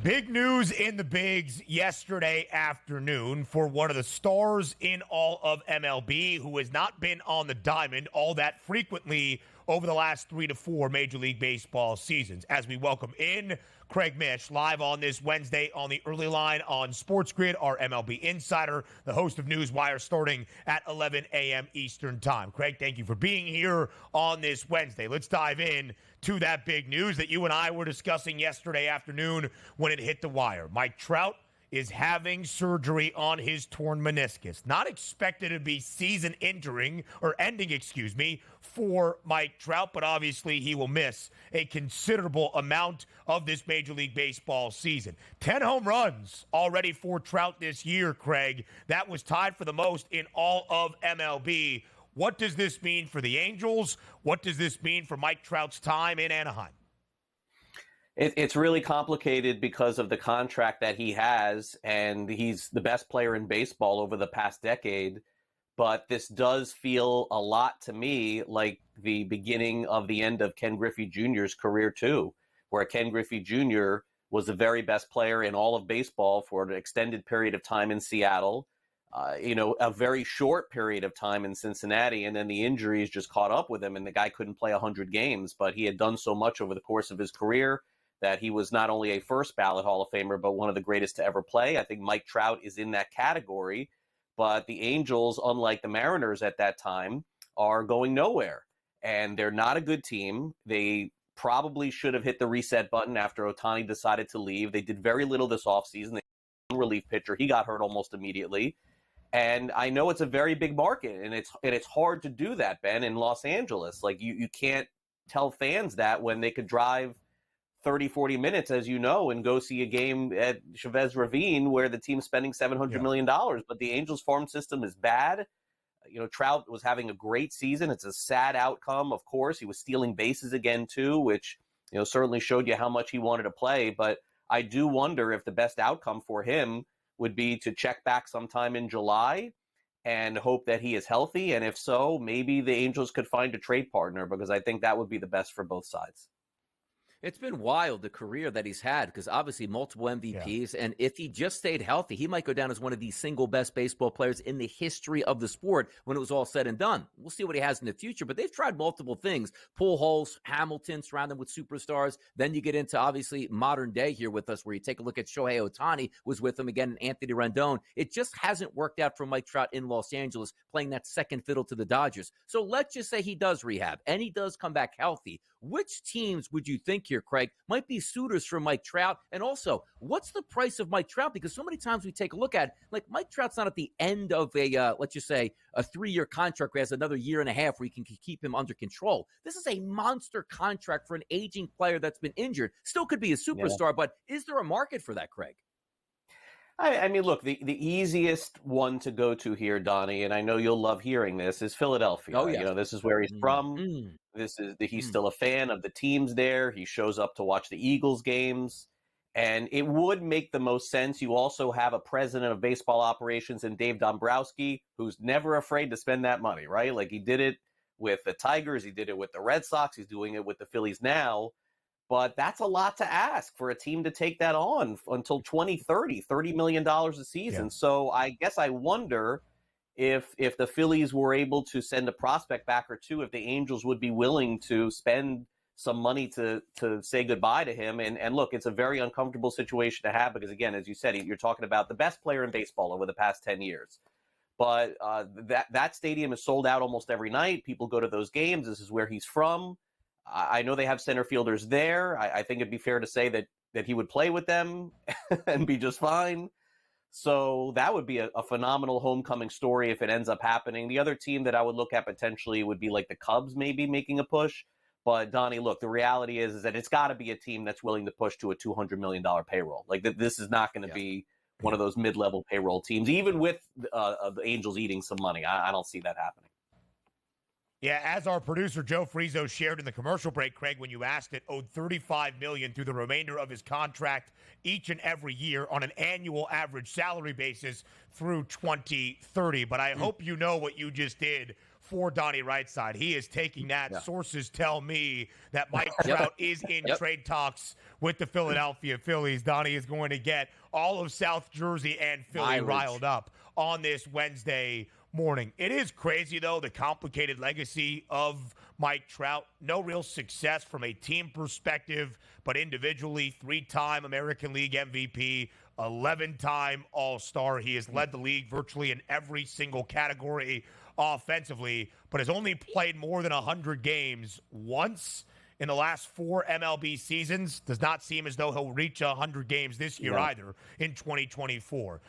Big news in the bigs yesterday afternoon for one of the stars in all of MLB who has not been on the diamond all that frequently over the last 3 to 4 Major League Baseball seasons. As we welcome in Craig Mish live on this Wednesday on the early line on SportsGrid, our MLB insider, the host of Newswire, starting at 11 a.m. Eastern time. Craig, thank you for being here on this Wednesday. Let's dive in to that big news that you and I were discussing yesterday afternoon when it hit the wire. Mike Trout is having surgery on his torn meniscus. Not expected to be season ending, for Mike Trout, but obviously he will miss a considerable amount of this Major League Baseball season. 10 home runs already for Trout this year, Craig. That was tied for the most in all of MLB. What does this mean for the Angels? What does this mean for Mike Trout's time in Anaheim? It's really complicated because of the contract that he has, and he's the best player in baseball over the past decade. But this does feel a lot to me like the beginning of the end of Ken Griffey Jr.'s career, too, where Ken Griffey Jr. was the very best player in all of baseball for an extended period of time in Seattle. A very short period of time in Cincinnati, and then the injuries just caught up with him, and the guy couldn't play 100 games. But he had done so much over the course of his career that he was not only a first ballot Hall of Famer, but one of the greatest to ever play. I think Mike Trout is in that category. But the Angels, unlike the Mariners at that time, are going nowhere. And they're not a good team. They probably should have hit the reset button after Ohtani decided to leave. They did very little this offseason. They had a relief pitcher. He got hurt almost immediately. And I know it's a very big market, and it's hard to do that, Ben, in Los Angeles. Like, you can't tell fans that when they could drive 30, 40 minutes, as you know, and go see a game at Chavez Ravine where the team's spending $700 million. But the Angels farm system is bad. Trout was having a great season. It's a sad outcome, of course. He was stealing bases again, too, which, certainly showed you how much he wanted to play. But I do wonder if the best outcome for him would be to check back sometime in July and hope that he is healthy. And if so, maybe the Angels could find a trade partner, because I think that would be the best for both sides. It's been wild, the career that he's had, because obviously multiple MVPs. Yeah. And if he just stayed healthy, he might go down as one of the single best baseball players in the history of the sport when it was all said and done. We'll see what he has in the future, but they've tried multiple things. Pujols, Hamilton, surround them with superstars. Then you get into, obviously, modern day here with us, where you take a look at Shohei Ohtani was with him again, and Anthony Rendon. It just hasn't worked out for Mike Trout in Los Angeles, playing that second fiddle to the Dodgers. So let's just say he does rehab, and he does come back healthy. Which teams would you think here, Craig, might be suitors for Mike Trout? And also, what's the price of Mike Trout? Because so many times we take a look at, like, Mike Trout's not at the end of a, let's just say, a 3-year contract where he has another year and a half where you can keep him under control. This is a monster contract for an aging player that's been injured. Still could be a superstar, but is there a market for that, Craig? I mean, look, the easiest one to go to here, Donnie, and I know you'll love hearing this, is Philadelphia. Oh, yeah. This is where he's from. He's still a fan of the teams there. He shows up to watch the Eagles games. And it would make the most sense. You also have a president of baseball operations in Dave Dombrowski, who's never afraid to spend that money, right? Like, he did it with the Tigers. He did it with the Red Sox. He's doing it with the Phillies now. But that's a lot to ask for a team to take that on until 2030, $30 million a season. Yeah. So I guess I wonder if the Phillies were able to send a prospect back or two, if the Angels would be willing to spend some money to say goodbye to him. And look, it's a very uncomfortable situation to have because, again, as you said, you're talking about the best player in baseball over the past 10 years. But that stadium is sold out almost every night. People go to those games. This is where he's from. I know they have center fielders there. I think it'd be fair to say that he would play with them and be just fine. So that would be a phenomenal homecoming story if it ends up happening. The other team that I would look at potentially would be like the Cubs maybe making a push. But, Donnie, look, the reality is that it's got to be a team that's willing to push to a $200 million payroll. Like, this is not going to be one of those mid-level payroll teams, even with the Angels eating some money. I don't see that happening. Yeah, as our producer Joe Frizo shared in the commercial break, Craig, when you asked it, owed $35 million through the remainder of his contract each and every year on an annual average salary basis through 2030. But I hope you know what you just did for Donnie Rightside. He is taking that. Yeah. Sources tell me that Mike Trout is in trade talks with the Philadelphia Phillies. Donnie is going to get all of South Jersey and Philly riled up on this Wednesday morning. It is crazy, though, the complicated legacy of Mike Trout. No real success from a team perspective, but individually, 3-time American League MVP, 11-time All-Star. He has led the league virtually in every single category offensively, but has only played more than 100 games once in the last 4 MLB seasons. Does not seem as though he'll reach 100 games this year either in 2024.